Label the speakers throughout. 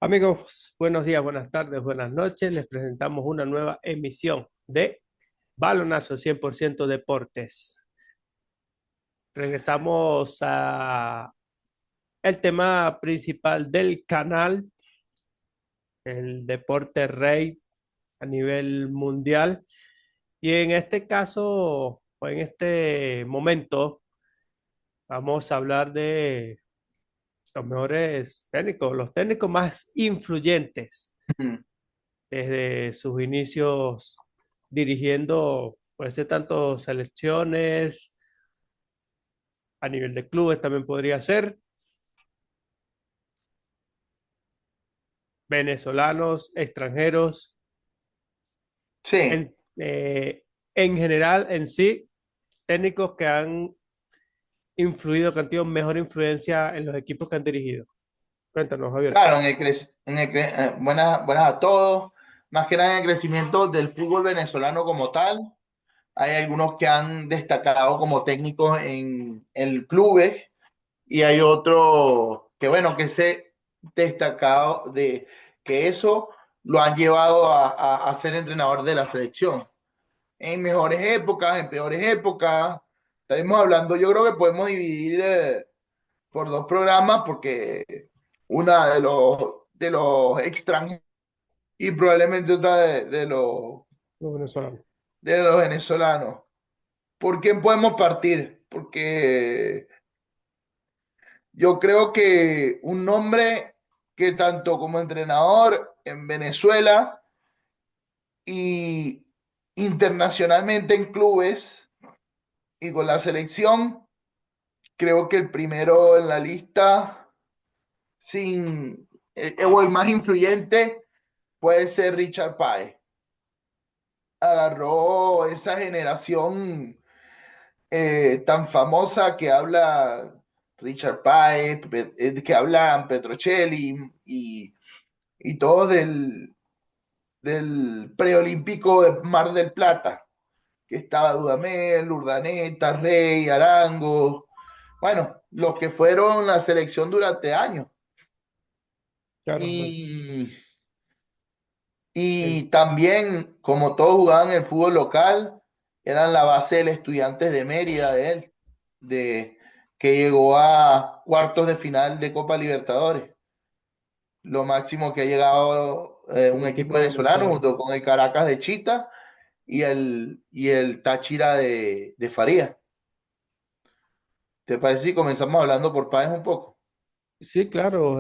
Speaker 1: Amigos, buenos días, buenas tardes, buenas noches. Les presentamos una nueva emisión de Balonazo 100% Deportes. Regresamos a el tema principal del canal, el deporte rey a nivel mundial. Y en este caso, o en este momento, vamos a hablar de los mejores técnicos, los técnicos más influyentes
Speaker 2: Mm.
Speaker 1: desde sus inicios dirigiendo, puede ser tanto selecciones, a nivel de clubes también podría ser, venezolanos, extranjeros,
Speaker 2: Sí,
Speaker 1: en general en sí, técnicos que han influido, que han tenido mejor influencia en los equipos que han dirigido. Cuéntanos, Javier.
Speaker 2: claro, buenas a todos. Más que nada en el crecimiento del fútbol venezolano como tal. Hay algunos que han destacado como técnicos en clubes y hay otros que, bueno, que se destacado de que eso lo han llevado a ser entrenador de la selección. En mejores épocas, en peores épocas. Estaremos hablando, yo creo que podemos dividir por dos programas porque una de los extranjeros y probablemente otra
Speaker 1: Los venezolanos.
Speaker 2: de los venezolanos. ¿Por quién podemos partir? Porque yo creo que un nombre que tanto como entrenador en Venezuela y internacionalmente en clubes y con la selección, creo que el primero en la lista, sin, o el más influyente, puede ser Richard Páez. Agarró esa generación tan famosa que habla Richard Páez, que hablan Petrocelli y todos del preolímpico de Mar del Plata, que estaba Dudamel, Urdaneta, Rey, Arango, bueno, los que fueron la selección durante años.
Speaker 1: Claro, bueno.
Speaker 2: Y,
Speaker 1: el-
Speaker 2: y también, como todos jugaban en el fútbol local, eran la base del Estudiantes de Mérida de él, de, que llegó a cuartos de final de Copa Libertadores. Lo máximo que ha llegado
Speaker 1: el
Speaker 2: un equipo
Speaker 1: equipo
Speaker 2: venezolano
Speaker 1: venezolano.
Speaker 2: junto con el Caracas de Chita y el Táchira de Faría. ¿Te parece si comenzamos hablando por Páez un poco?
Speaker 1: Sí, claro,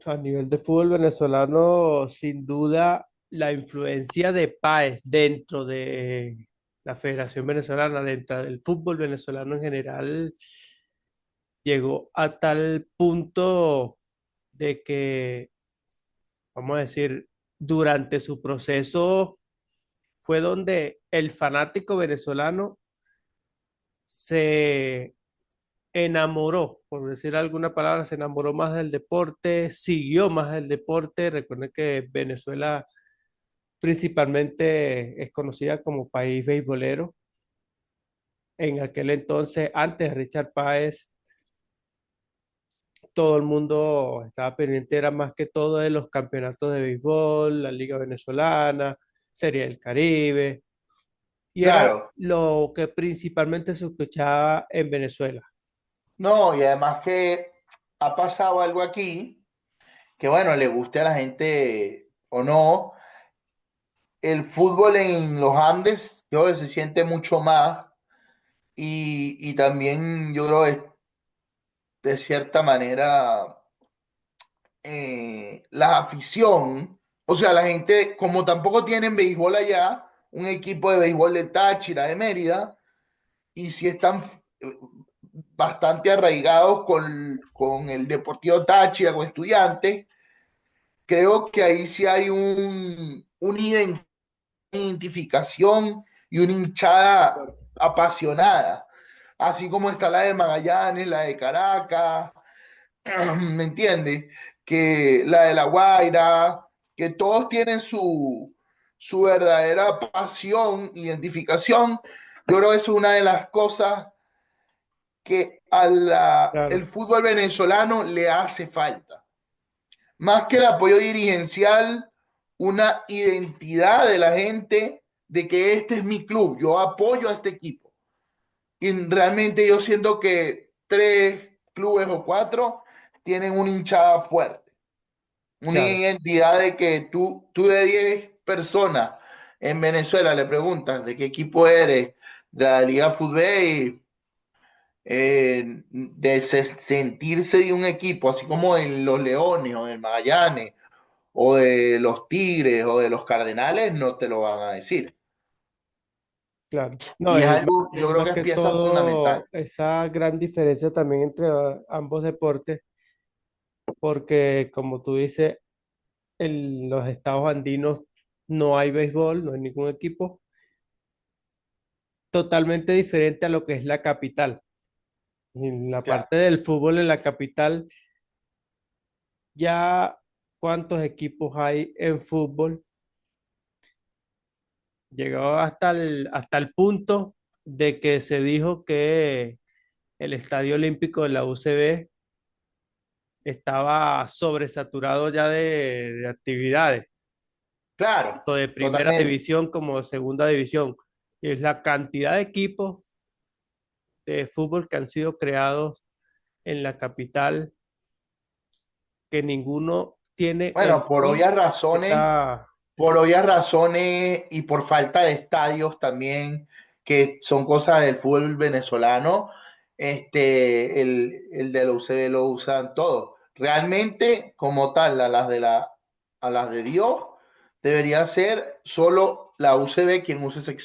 Speaker 1: a nivel de fútbol venezolano, sin duda, la influencia de Páez dentro de la Federación Venezolana, dentro del fútbol venezolano en general, llegó a tal punto de que, vamos a decir, durante su proceso fue donde el fanático venezolano se enamoró, por decir alguna palabra, se enamoró más del deporte, siguió más el deporte. Recuerden que Venezuela principalmente es conocida como país beisbolero. En aquel entonces, antes de Richard Páez, todo el mundo estaba pendiente, era más que todo de los campeonatos de béisbol, la Liga Venezolana, Serie del Caribe, y era
Speaker 2: Claro,
Speaker 1: lo que principalmente se escuchaba en Venezuela.
Speaker 2: no, y además que ha pasado algo aquí que, bueno, le guste a la gente o no, el fútbol en los Andes, yo creo que se siente mucho más y también yo creo que de cierta manera la afición, o sea, la gente, como tampoco tienen béisbol allá, un equipo de béisbol del Táchira, de Mérida, y si están bastante arraigados con el Deportivo Táchira, con Estudiantes, creo que ahí sí hay una identificación y una hinchada apasionada, así como está la de Magallanes, la de Caracas, ¿me entiendes? Que la de La Guaira, que todos tienen su verdadera pasión, identificación. Yo creo que eso es una de las cosas que el
Speaker 1: Claro.
Speaker 2: fútbol venezolano le hace falta. más que el apoyo dirigencial, una identidad de la gente de que este es mi club, yo apoyo a este equipo. Y realmente yo siento que 3 clubes o 4 tienen una hinchada fuerte, una
Speaker 1: Claro,
Speaker 2: identidad de que tú de 10 personas en Venezuela le preguntas de qué equipo eres, de la Liga Fútbol, y de sentirse de un equipo, así como en los Leones o del Magallanes o de los Tigres o de los Cardenales, no te lo van a decir.
Speaker 1: claro. No,
Speaker 2: Y es algo, yo
Speaker 1: es
Speaker 2: creo
Speaker 1: más
Speaker 2: que es
Speaker 1: que
Speaker 2: pieza fundamental.
Speaker 1: todo esa gran diferencia también entre ambos deportes, porque como tú dices, en los estados andinos no hay béisbol, no hay ningún equipo, totalmente diferente a lo que es la capital. En la
Speaker 2: Claro,
Speaker 1: parte del fútbol en la capital, ya cuántos equipos hay en fútbol, llegó hasta el punto de que se dijo que el Estadio Olímpico de la UCB estaba sobresaturado ya de actividades,
Speaker 2: claro,
Speaker 1: tanto de primera
Speaker 2: totalmente.
Speaker 1: división como de segunda división. Y es la cantidad de equipos de fútbol que han sido creados en la capital, que ninguno tiene en
Speaker 2: Bueno,
Speaker 1: sí esa...
Speaker 2: por obvias razones y por falta de estadios también, que son cosas del fútbol venezolano, el de la UCD lo usan todos. Realmente, como tal, a las de Dios, debería ser solo la UCB quien use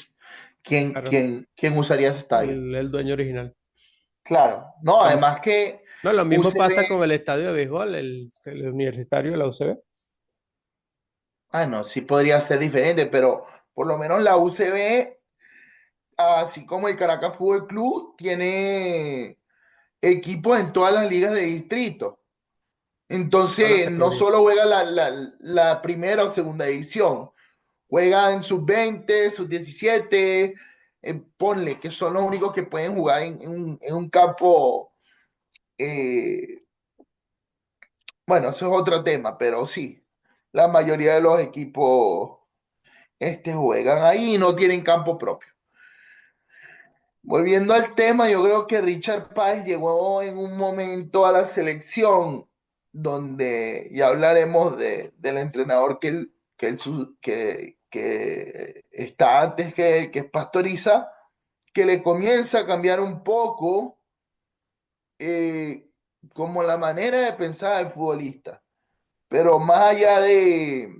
Speaker 1: Claro,
Speaker 2: quien usaría ese estadio.
Speaker 1: el dueño original.
Speaker 2: Claro, no,
Speaker 1: Lo-
Speaker 2: además que
Speaker 1: no, lo mismo
Speaker 2: UCB,
Speaker 1: pasa con el estadio de béisbol, el universitario de la UCB.
Speaker 2: ah, no, sí podría ser diferente, pero por lo menos la UCB, así como el Caracas Fútbol Club, tiene equipos en todas las ligas de distrito.
Speaker 1: Todas las
Speaker 2: Entonces, no
Speaker 1: categorías.
Speaker 2: solo juega la primera o segunda división, juega en sub-20, sub-17, ponle que son los únicos que pueden jugar en un campo. eh, bueno, eso es otro tema, pero sí, la mayoría de los equipos juegan ahí y no tienen campo propio. Volviendo al tema, yo creo que Richard Páez llegó en un momento a la selección donde ya hablaremos del entrenador que está antes que él, que es Pastoriza, que le comienza a cambiar un poco eh, como la manera de pensar del futbolista. Pero más allá de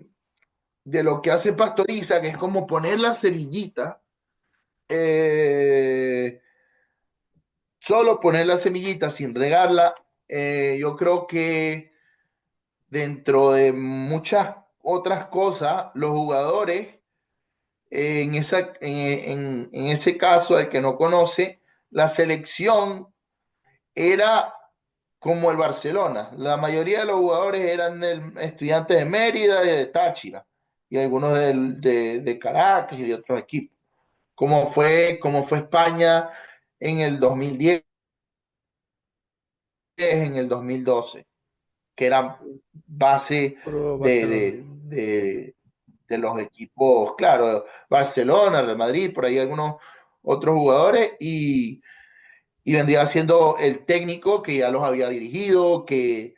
Speaker 2: lo que hace Pastoriza, que es como poner la semillita, eh, solo poner la semillita sin regarla, yo creo que dentro de muchas otras cosas, los jugadores, en ese caso, el que no conoce, la selección era como el Barcelona. La mayoría de los jugadores eran estudiantes de Mérida y de Táchira, y algunos de Caracas y de otros equipos, como fue España en el 2010, en el 2012, que eran base
Speaker 1: Pro
Speaker 2: de,
Speaker 1: Barcelona.
Speaker 2: de, de, de los equipos, claro, Barcelona, Real Madrid, por ahí algunos otros jugadores, y vendría siendo el técnico que ya los había dirigido, que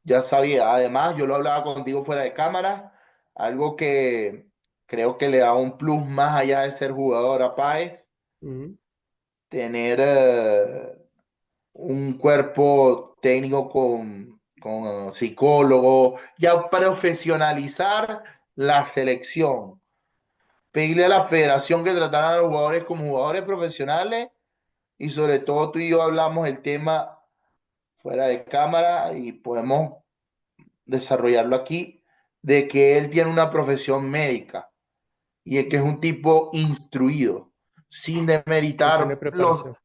Speaker 2: ya sabía. Además, yo lo hablaba contigo fuera de cámara, algo que creo que le da un plus más allá de ser jugador a Páez,
Speaker 1: Ujú.
Speaker 2: tener un cuerpo técnico con psicólogo, ya profesionalizar la selección, pedirle a la federación que trataran a los jugadores como jugadores profesionales, y sobre todo tú y yo hablamos el tema fuera de cámara y podemos desarrollarlo aquí, de que él tiene una profesión médica y es que es un tipo instruido, sin
Speaker 1: Que tiene
Speaker 2: demeritar
Speaker 1: preparación.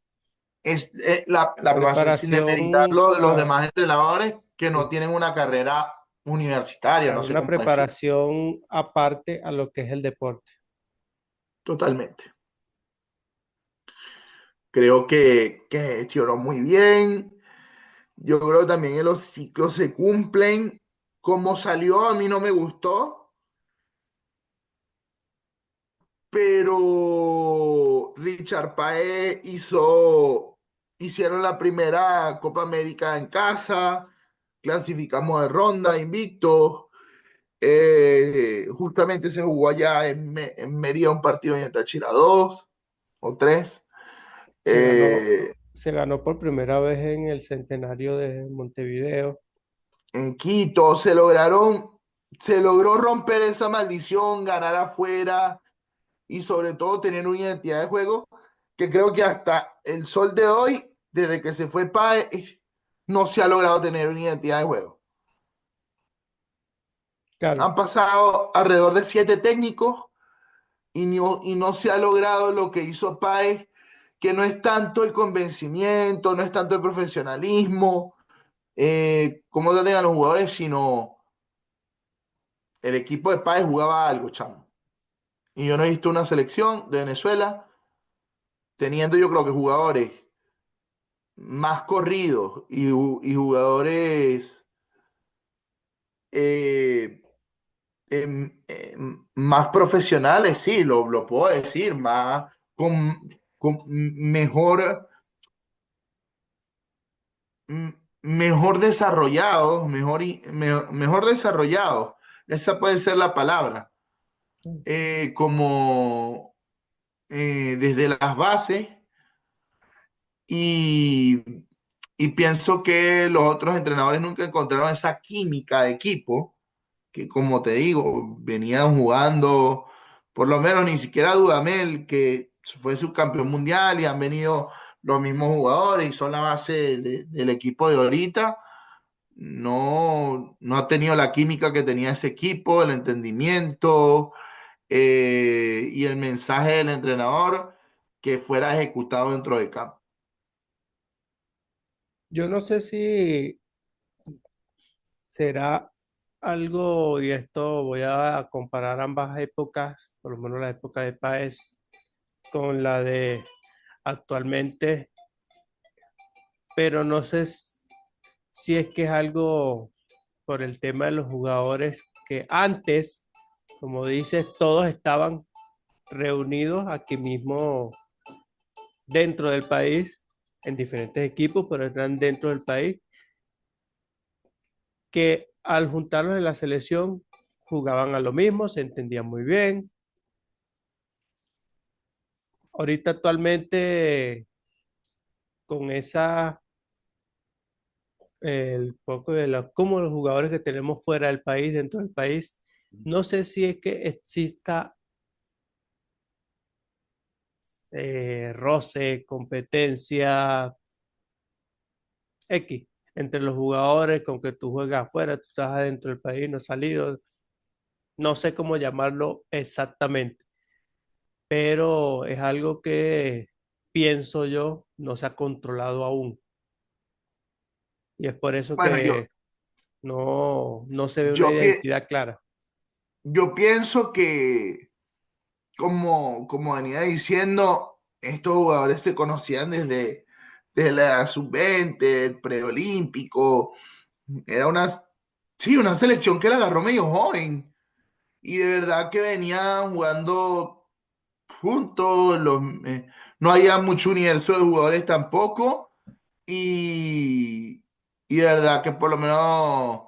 Speaker 2: la aprobación, sin demeritar
Speaker 1: Preparación,
Speaker 2: los demás entrenadores que no
Speaker 1: sí,
Speaker 2: tienen una carrera universitaria, no
Speaker 1: claro,
Speaker 2: sé
Speaker 1: una
Speaker 2: cómo decir.
Speaker 1: preparación aparte a lo que es el deporte.
Speaker 2: Totalmente. Creo que gestionó muy bien. Yo creo que también los ciclos se cumplen. Como salió, a mí no me gustó, pero Richard Paez hicieron la primera Copa América en casa, clasificamos de ronda, invictos. Justamente se jugó allá en Mérida un partido en el Táchira 2 o 3.
Speaker 1: Se ganó,
Speaker 2: Eh,
Speaker 1: se ganó por primera vez en el centenario de Montevideo.
Speaker 2: en Quito se logró romper esa maldición, ganar afuera y sobre todo tener una identidad de juego que creo que hasta el sol de hoy, desde que se fue Páez, no se ha logrado tener una identidad de juego.
Speaker 1: Claro,
Speaker 2: Han pasado alrededor de 7 técnicos y no se ha logrado lo que hizo Páez, que no es tanto el convencimiento, no es tanto el profesionalismo, cómo tratan a los jugadores, sino el equipo de Páez jugaba algo, chamo. Y yo no he visto una selección de Venezuela teniendo, yo creo que jugadores más corridos y jugadores eh, más profesionales, sí, lo puedo decir, más con mejor, mm, mejor desarrollados, mejor desarrollados. Esa puede ser la palabra. Como desde las bases y, y pienso que los otros entrenadores nunca encontraron esa química de equipo que, como te digo, venían jugando, por lo menos ni siquiera Dudamel, que fue subcampeón mundial y han venido los mismos jugadores y son la base del equipo de ahorita. No ha tenido la química que tenía ese equipo, el entendimiento y el mensaje del entrenador que fuera ejecutado dentro del campo.
Speaker 1: yo no sé si será algo, y esto voy a comparar ambas épocas, por lo menos la época de Páez con la de actualmente, pero no sé si es que es algo por el tema de los jugadores que antes, como dices, todos estaban reunidos aquí mismo dentro del país, en diferentes equipos, pero están dentro del país, que al juntarlos en la selección jugaban a lo mismo, se entendían muy bien. Ahorita actualmente con esa, el poco de la, como los jugadores que tenemos fuera del país, dentro del país, no sé si es que exista roce, competencia X entre los jugadores con que tú juegas afuera, tú estás adentro del país, no has salido, no sé cómo llamarlo exactamente, pero es algo que pienso yo no se ha controlado aún y es por eso
Speaker 2: Bueno,
Speaker 1: que no se ve una
Speaker 2: yo, pi-
Speaker 1: identidad clara.
Speaker 2: yo pienso que, como venía diciendo, estos jugadores se conocían desde la sub-20, el preolímpico. Era sí, una selección que la agarró medio joven y de verdad que venían jugando juntos. No había mucho universo de jugadores tampoco y de verdad que por lo menos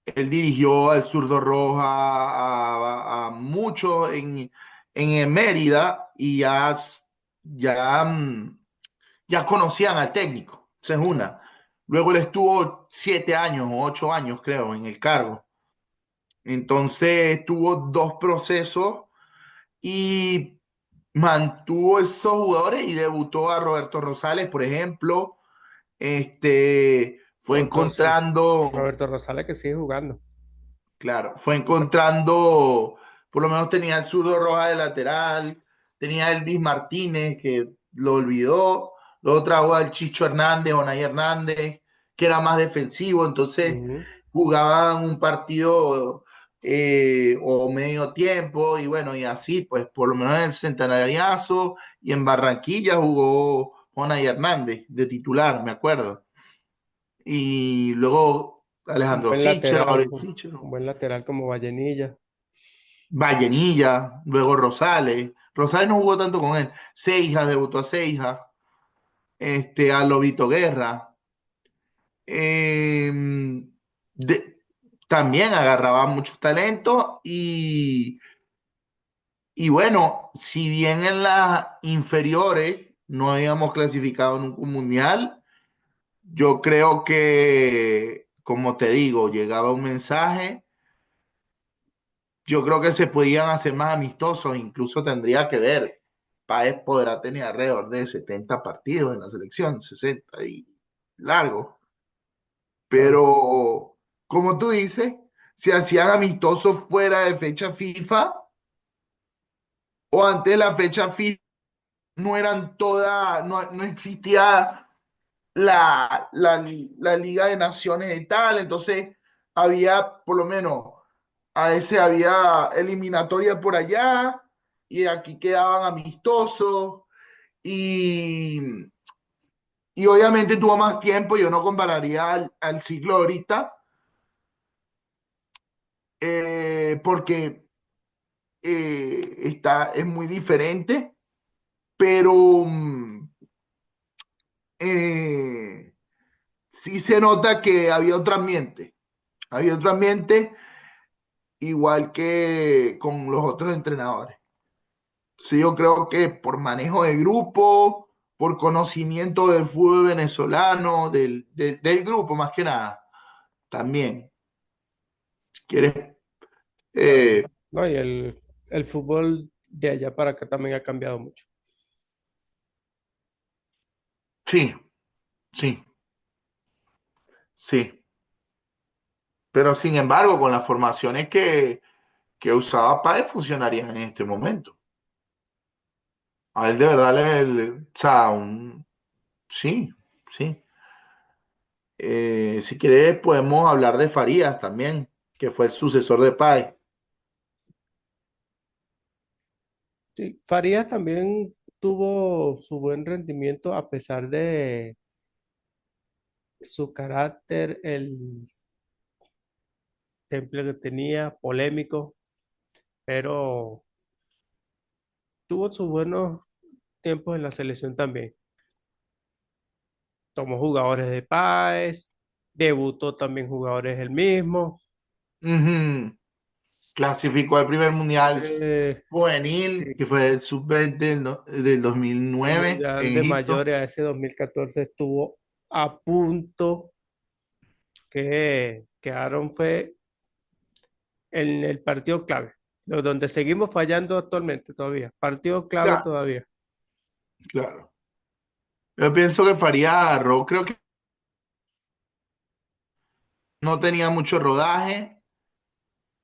Speaker 2: él dirigió al Zurdo Roja, a muchos en Mérida y ya, ya conocían al técnico. Esa es una. Luego él estuvo 7 años o 8 años, creo, en el cargo. Entonces tuvo dos procesos y mantuvo esos jugadores y debutó a Roberto Rosales, por ejemplo. Fue
Speaker 1: Entonces,
Speaker 2: encontrando.
Speaker 1: Roberto Rosales que sigue jugando.
Speaker 2: Claro, fue encontrando, por lo menos tenía el zurdo Roja de lateral, tenía Elvis Martínez, que lo olvidó, luego trajo al Chicho Hernández, Onay Hernández, que era más defensivo, entonces
Speaker 1: Ujú.
Speaker 2: jugaban un partido o medio tiempo, y bueno, y así, pues por lo menos en el Centenariazo y en Barranquilla jugó Onay Hernández de titular, me acuerdo. y luego
Speaker 1: Un
Speaker 2: Alejandro
Speaker 1: buen
Speaker 2: Sichero,
Speaker 1: lateral,
Speaker 2: Gabriel
Speaker 1: un
Speaker 2: Sichero,
Speaker 1: buen lateral como Vallenilla.
Speaker 2: Vallenilla, luego Rosales. Rosales no jugó tanto con él. Seijas, debutó a Seijas, a Lobito Guerra. Eh, de- También agarraba muchos talentos y bueno, si bien en las inferiores no habíamos clasificado nunca un mundial, yo creo que, como te digo, llegaba un mensaje. Yo creo que se podían hacer más amistosos, incluso tendría que ver. Páez podrá tener alrededor de 70 partidos en la selección, 60 y largo.
Speaker 1: Claro.
Speaker 2: Pero, como tú dices, se hacían amistosos fuera de fecha FIFA o antes de la fecha FIFA no eran todas, no existía la Liga de Naciones y tal, entonces había por lo menos a veces había eliminatoria por allá y aquí quedaban amistosos y, y obviamente tuvo más tiempo, yo no compararía al ciclo ahorita porque es muy diferente, pero eh, sí se nota que había otro ambiente igual que con los otros entrenadores. Sí, yo creo que por manejo de grupo, por conocimiento del fútbol venezolano, del grupo más que nada, también. Si quieres,
Speaker 1: Claro.
Speaker 2: eh,
Speaker 1: No, y el fútbol de allá para acá también ha cambiado mucho.
Speaker 2: sí, sí, sí. Pero sin embargo, con las formaciones que usaba Páez funcionarían en este momento. A él de verdad o sea, sí, sí. Si quieres, podemos hablar de Farías también, que fue el sucesor de Páez.
Speaker 1: Sí, Farías también tuvo su buen rendimiento a pesar de su carácter, el temple que tenía, polémico, pero tuvo sus buenos tiempos en la selección también. Tomó jugadores de Páez, debutó también jugadores el mismo.
Speaker 2: Ujú. Clasificó al primer mundial juvenil,
Speaker 1: Sí,
Speaker 2: que fue el sub-20 del
Speaker 1: el
Speaker 2: 2009
Speaker 1: Mundial
Speaker 2: en
Speaker 1: de
Speaker 2: Egipto.
Speaker 1: Mayores a ese 2014 estuvo a punto que quedaron fue en el partido clave, donde seguimos fallando actualmente todavía. Partido clave
Speaker 2: Ya,
Speaker 1: todavía.
Speaker 2: claro. Yo pienso que Faría Arro creo que no tenía mucho rodaje.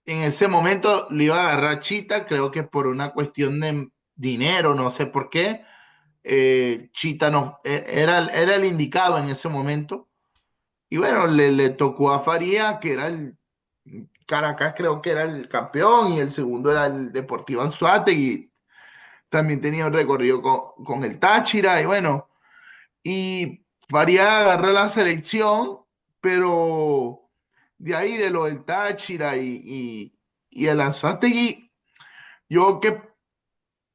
Speaker 2: En ese momento le iba a agarrar Chita, creo que por una cuestión de dinero, no sé por qué. Chita no, era el indicado en ese momento. Y bueno, le tocó a Faría, que era el Caracas, creo que era el campeón, y el segundo era el Deportivo Anzoátegui. También tenía un recorrido con el Táchira, y bueno, y Faría agarró la selección, pero de ahí de lo del Táchira y el Anzoátegui, yo que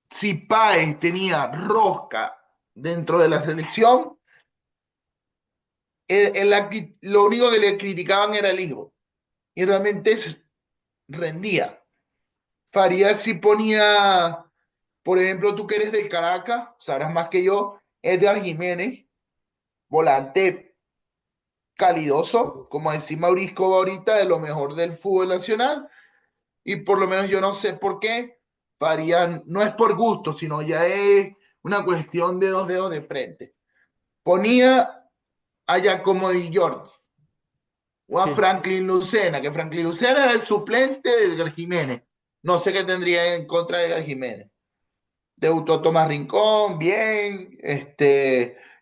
Speaker 2: si Páez tenía rosca dentro de la selección, lo único que le criticaban era el hijo. Y realmente rendía. Farías si ponía, por ejemplo, tú que eres del Caracas, sabrás más que yo, Edgar Jiménez, volante calidoso, como decía Maurisco ahorita, de lo mejor del fútbol nacional, y por lo menos yo no sé por qué, Farías no es por gusto, sino ya es una cuestión de dos dedos de frente. Ponía a Giacomo Di Giorgi o a
Speaker 1: Sí,
Speaker 2: Franklin Lucena, que Franklin Lucena era el suplente de Edgar Jiménez. No sé qué tendría en contra de Edgar Jiménez. Debutó Tomás Rincón, bien,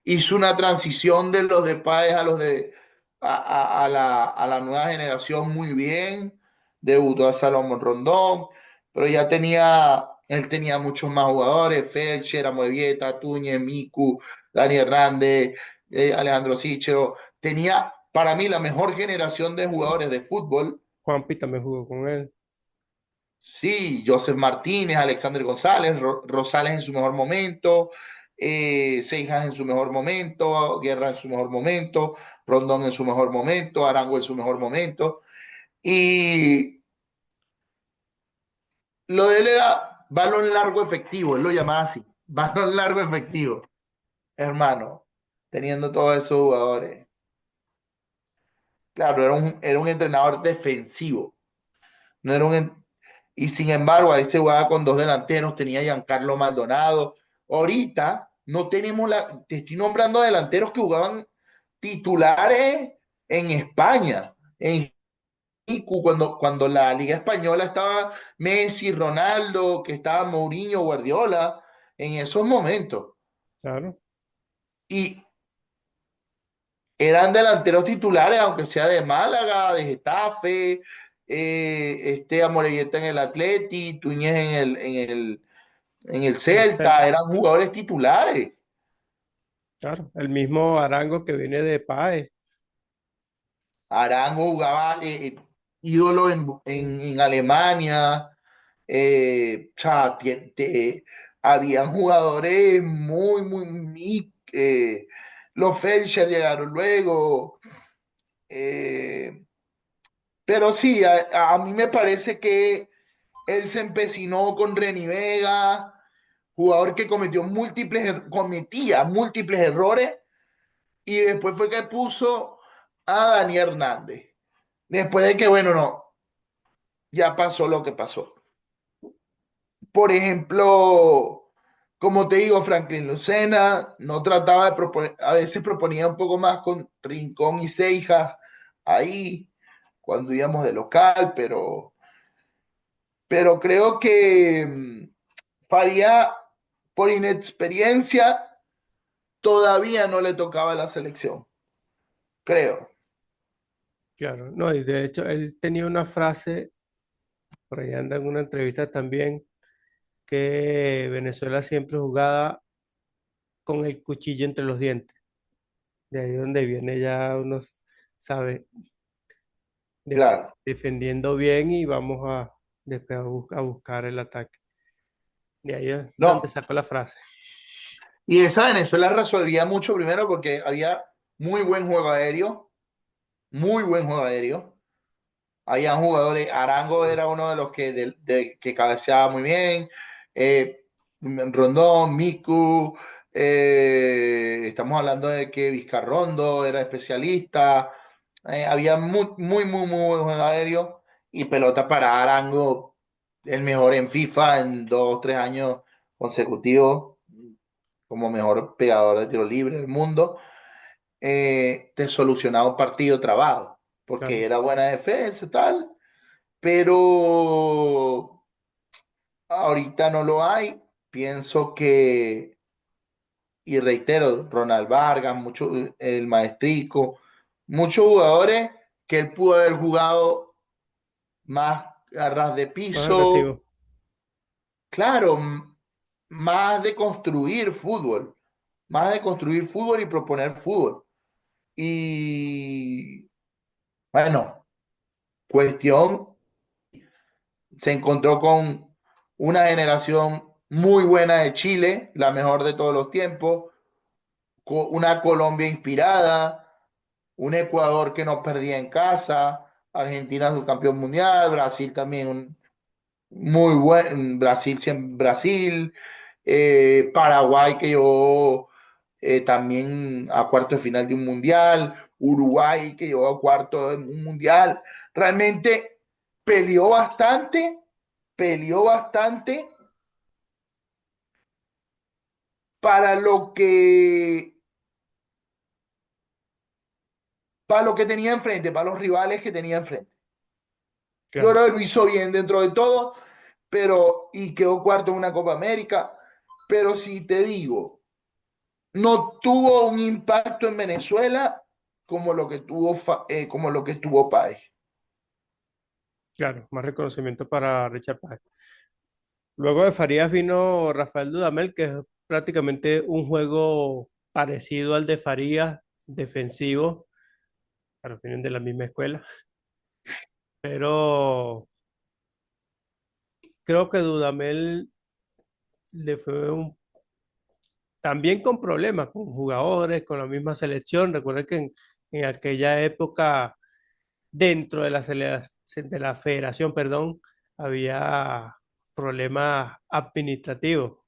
Speaker 2: hizo una transición de los de Páez a los de a la nueva generación muy bien, debutó a Salomón Rondón, pero él tenía muchos más jugadores, Felcher, Amorebieta, Túñez, Miku, Dani Hernández, Alejandro Sichero, tenía para mí la mejor generación de jugadores de fútbol.
Speaker 1: Juanpi también jugó con él.
Speaker 2: Sí, Joseph Martínez, Alexander González, Rosales en su mejor momento, Seijas en su mejor momento, Guerra en su mejor momento, Rondón en su mejor momento, Arango en su mejor momento. Y lo de él era balón largo efectivo, él lo llamaba así, balón largo efectivo, hermano, teniendo todos esos jugadores. Claro, era un entrenador defensivo, no era y sin embargo, ahí se jugaba con dos delanteros, tenía Giancarlo Maldonado. Ahorita no tenemos te estoy nombrando delanteros que jugaban titulares en España, en cuando la Liga Española estaba Messi, Ronaldo, que estaba Mourinho, Guardiola, en esos momentos.
Speaker 1: Claro,
Speaker 2: Y eran delanteros titulares, aunque sea de Málaga, de Getafe, Amorelleta en el Atleti, Túñez en el
Speaker 1: el
Speaker 2: Celta,
Speaker 1: Celta.
Speaker 2: eran jugadores titulares.
Speaker 1: Claro, el mismo Arango que viene de Páez.
Speaker 2: Arango jugaba ídolo en Alemania. O sea, habían jugadores los Felsher llegaron luego. eh, pero sí, a mí me parece que él se empecinó con Reni Vega, jugador que cometía múltiples errores, y después fue que puso a Dani Hernández. Después de que, bueno, no, ya pasó lo que pasó. Por ejemplo, como te digo, Franklin Lucena no trataba de proponer, a veces proponía un poco más con Rincón y Seijas ahí, cuando íbamos de local, pero creo que Faría, por inexperiencia, todavía no le tocaba la selección, creo.
Speaker 1: Claro, no, y de hecho él tenía una frase, por ahí anda en una entrevista también, que Venezuela siempre jugaba con el cuchillo entre los dientes. De ahí donde viene ya uno sabe,
Speaker 2: Claro.
Speaker 1: defendiendo bien y vamos a, después a buscar el ataque. De ahí es donde
Speaker 2: No,
Speaker 1: sacó la frase.
Speaker 2: y esa Venezuela resolvía mucho primero porque había muy buen juego aéreo, muy buen juego aéreo. Habían jugadores, Arango era uno de los que cabeceaba muy bien, Rondón, Miku, estamos hablando de que Vizcarrondo era especialista, había muy buen juego aéreo y pelota para Arango, el mejor en FIFA en 2 o 3 años consecutivos, como mejor pegador de tiro libre del mundo. Te solucionaba un partido trabajo, porque
Speaker 1: Claro,
Speaker 2: era buena defensa y tal, pero ahorita no lo hay. Pienso que, y reitero, Ronald Vargas, mucho, el Maestrico, muchos jugadores que él pudo haber jugado más a ras de
Speaker 1: más
Speaker 2: piso,
Speaker 1: agresivo.
Speaker 2: claro, más de construir fútbol, más de construir fútbol y proponer fútbol. Y bueno, cuestión, se encontró con una generación muy buena de Chile, la mejor de todos los tiempos, una Colombia inspirada, un Ecuador que no perdía en casa, Argentina subcampeón mundial, Brasil también muy buen, Brasil, Paraguay que llegó también a cuarto de final de un mundial, Uruguay que llegó a cuarto de un mundial. Realmente peleó bastante, peleó bastante para lo que tenía enfrente, para los rivales que tenía enfrente. Yo
Speaker 1: Claro,
Speaker 2: creo que lo hizo bien dentro de todo, y quedó cuarto en una Copa América. Pero si te digo, no tuvo un impacto en Venezuela como lo que tuvo Páez.
Speaker 1: claro, más reconocimiento para Richard Páez. Luego de Farías vino Rafael Dudamel, que es prácticamente un juego parecido al de Farías, defensivo, claro, vienen de la misma escuela, pero creo que Dudamel le fue también con problemas, con jugadores, con la misma selección. Recuerden que en aquella época, dentro de de la federación, perdón, había problemas administrativos.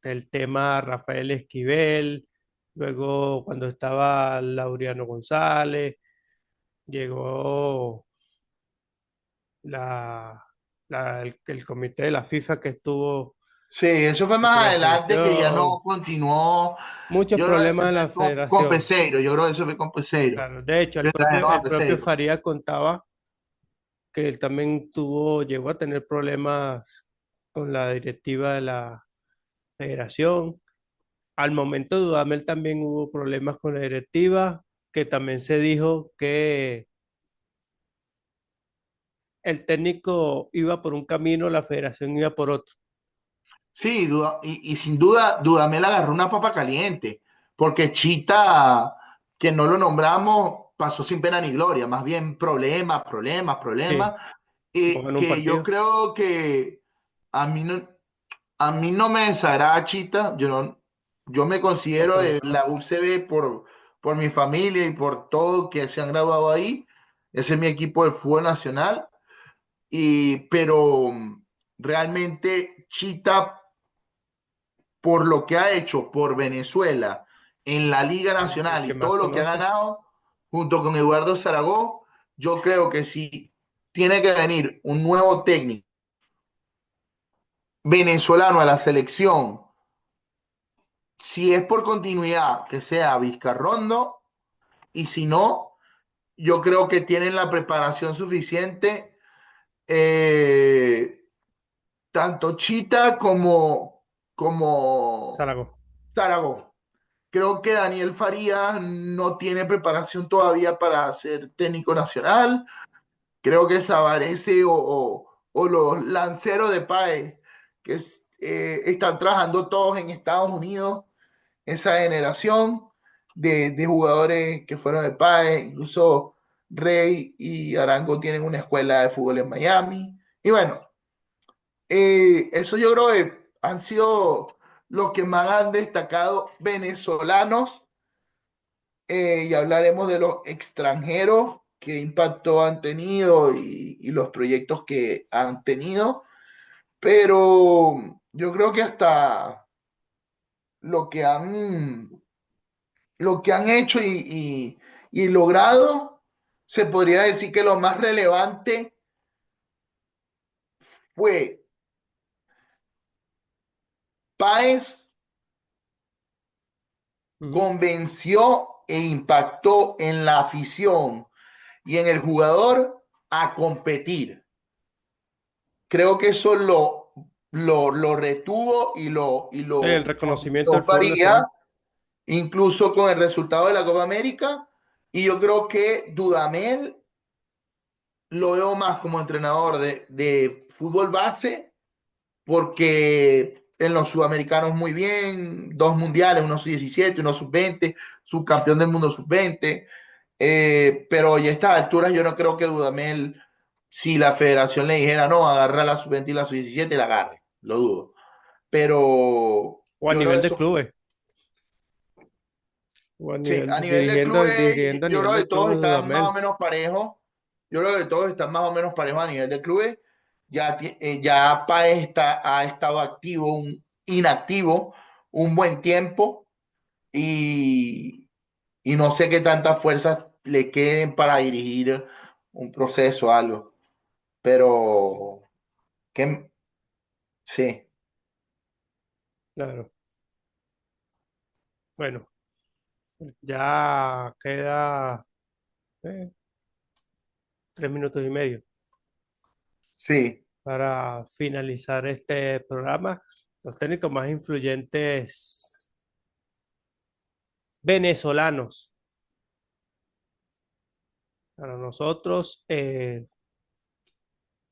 Speaker 1: El tema Rafael Esquivel, luego cuando estaba Laureano González, llegó la, el comité de la FIFA que estuvo
Speaker 2: Sí, eso fue
Speaker 1: con
Speaker 2: más
Speaker 1: la
Speaker 2: adelante que ya no
Speaker 1: selección,
Speaker 2: continuó.
Speaker 1: muchos
Speaker 2: Yo creo que
Speaker 1: problemas
Speaker 2: eso
Speaker 1: en
Speaker 2: fue
Speaker 1: la
Speaker 2: con
Speaker 1: federación.
Speaker 2: Peseiro, yo creo que eso fue con Peseiro.
Speaker 1: Claro, de hecho,
Speaker 2: Que trajeron a
Speaker 1: el propio
Speaker 2: Peseiro.
Speaker 1: Faría contaba que él también llegó a tener problemas con la directiva de la federación. Al momento de Dudamel también hubo problemas con la directiva, que también se dijo que el técnico iba por un camino, la federación iba por otro.
Speaker 2: Sí, y sin duda, Dudamel agarró una papa caliente, porque Chita, que no lo nombramos, pasó sin pena ni gloria, más bien problemas, problemas, problemas,
Speaker 1: Sí, no
Speaker 2: y
Speaker 1: ganó un
Speaker 2: que yo
Speaker 1: partido.
Speaker 2: creo que a mí no, a mí no me desagrada Chita, yo me considero de
Speaker 1: Ok.
Speaker 2: la UCB por mi familia y por todo que se han graduado ahí, ese es mi equipo de fútbol nacional, pero realmente Chita por lo que ha hecho por Venezuela en la Liga
Speaker 1: El
Speaker 2: Nacional
Speaker 1: que
Speaker 2: y
Speaker 1: más
Speaker 2: todo lo que ha
Speaker 1: conoce.
Speaker 2: ganado, junto con Eduardo Zaragoza, yo creo que si tiene que venir un nuevo técnico venezolano a la selección, si es por continuidad, que sea Vizcarrondo, y si no, yo creo que tienen la preparación suficiente, eh, tanto Chita como
Speaker 1: Zaragoza.
Speaker 2: Zaragoza. Creo que Daniel Farías no tiene preparación todavía para ser técnico nacional. Creo que Sabarese o los lanceros de PAE que están trabajando todos en Estados Unidos, esa generación de jugadores que fueron de PAE, incluso Rey y Arango tienen una escuela de fútbol en Miami. Y bueno, eso yo creo que han sido los que más han destacado venezolanos, y hablaremos de los extranjeros, qué impacto han tenido y los proyectos que han tenido, pero yo creo que hasta lo que han, lo que han hecho y logrado, se podría decir que lo más relevante fue Páez
Speaker 1: Ujú.
Speaker 2: convenció e impactó en la afición y en el jugador a competir. Creo que eso lo retuvo y
Speaker 1: El
Speaker 2: lo
Speaker 1: reconocimiento
Speaker 2: fomentó
Speaker 1: del fútbol
Speaker 2: Faría,
Speaker 1: nacional.
Speaker 2: incluso con el resultado de la Copa América. Y yo creo que Dudamel lo veo más como entrenador de fútbol base, porque en los sudamericanos muy bien, dos mundiales, uno sub-17, uno sub-20, subcampeón del mundo sub-20. Pero ya a estas alturas yo no creo que Dudamel, si la federación le dijera no, agarra la sub-20 y la sub-17, la agarre, lo dudo. Pero
Speaker 1: O a
Speaker 2: yo creo
Speaker 1: nivel
Speaker 2: que
Speaker 1: de
Speaker 2: eso,
Speaker 1: clubes. O a
Speaker 2: sí,
Speaker 1: nivel
Speaker 2: a nivel de clubes,
Speaker 1: dirigiendo a
Speaker 2: yo
Speaker 1: nivel
Speaker 2: creo que
Speaker 1: de
Speaker 2: todos
Speaker 1: clubes
Speaker 2: están más o
Speaker 1: Dudamel.
Speaker 2: menos parejos. Yo creo que todos están más o menos parejos a nivel de clubes. Ya Paez ha estado activo, inactivo, un buen tiempo, y, y no sé qué tantas fuerzas le queden para dirigir un proceso o algo. Pero, que, sí,
Speaker 1: Claro. Bueno, ya queda eh, 3 minutos y medio
Speaker 2: sí,
Speaker 1: para finalizar este programa. Los técnicos más influyentes venezolanos para nosotros.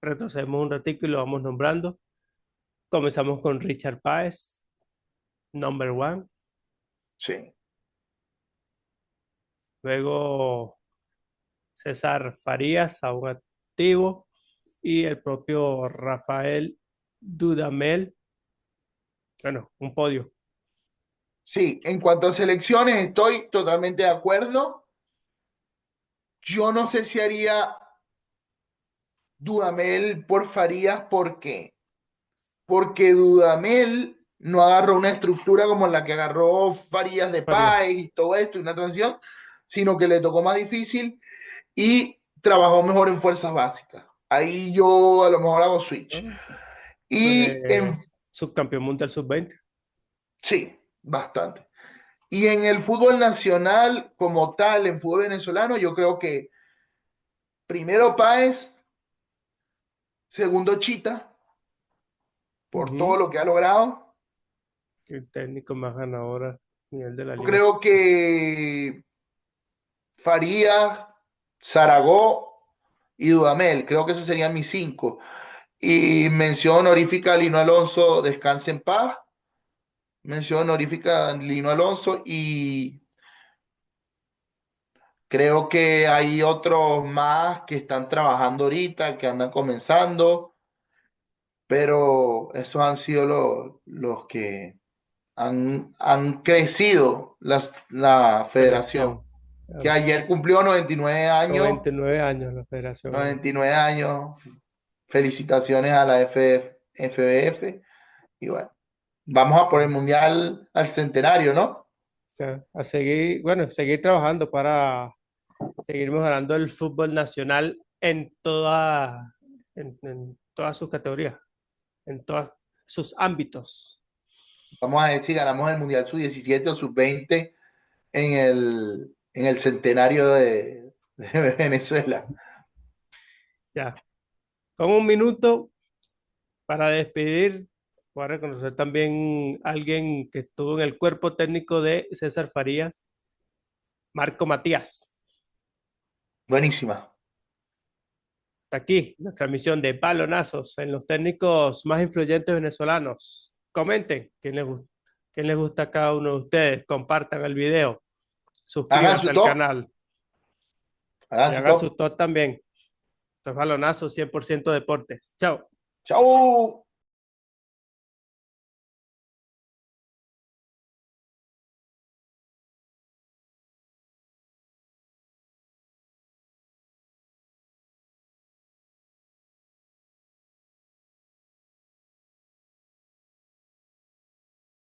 Speaker 1: Retrocedemos un ratico y lo vamos nombrando. Comenzamos con Richard Páez, number one.
Speaker 2: sí.
Speaker 1: Luego César Farías, aún activo, y el propio Rafael Dudamel. Bueno, un podio.
Speaker 2: Sí, en cuanto a selecciones, estoy totalmente de acuerdo. Yo no sé si haría Dudamel por Farías, ¿por qué? Porque Dudamel no agarró una estructura como la que agarró Farías de
Speaker 1: Farías.
Speaker 2: Páez y todo esto, y una transición, sino que le tocó más difícil y trabajó mejor en fuerzas básicas. Ahí yo a lo mejor hago switch.
Speaker 1: ¿No?
Speaker 2: Y en,
Speaker 1: Subcampeón mundial sub-20.
Speaker 2: sí, bastante. Y en el fútbol nacional, como tal, en fútbol venezolano, yo creo que primero Páez, segundo Chita, por todo
Speaker 1: Ujú.
Speaker 2: lo que ha logrado.
Speaker 1: El técnico más ganador a nivel de la
Speaker 2: Yo
Speaker 1: liga.
Speaker 2: creo que Farías, Zaragoza y Dudamel, creo que esos serían mis cinco. Y mención honorífica a Lino Alonso, descanse en paz. Mención honorífica a Lino Alonso y creo que hay otros más que están trabajando ahorita, que andan comenzando, pero esos han sido los que han crecido la federación,
Speaker 1: Federación.
Speaker 2: que
Speaker 1: Ah,
Speaker 2: ayer cumplió 99 años,
Speaker 1: 99 años la federación ayer.
Speaker 2: 99 años. Felicitaciones a la FBF. Y bueno, vamos a por el Mundial al centenario, ¿no?
Speaker 1: A seguir, bueno, seguir trabajando para seguir mejorando el fútbol nacional en todas sus categorías, en todos sus ámbitos.
Speaker 2: Vamos a ver si ganamos el Mundial sub-17 o sub-20 en el centenario de Venezuela.
Speaker 1: Ya, con un minuto para despedir, voy a reconocer también a alguien que estuvo en el cuerpo técnico de César Farías, Marco Matías.
Speaker 2: Buenísima.
Speaker 1: Hasta aquí nuestra misión de balonazos en los técnicos más influyentes venezolanos. Comenten quién les gusta a cada uno de ustedes, compartan el video,
Speaker 2: Hagan
Speaker 1: suscríbanse
Speaker 2: su
Speaker 1: al
Speaker 2: top.
Speaker 1: canal
Speaker 2: Hagan
Speaker 1: y
Speaker 2: su
Speaker 1: hagan su
Speaker 2: top.
Speaker 1: top también. Esto es Balonazos 100% deportes. Chao.
Speaker 2: Chau.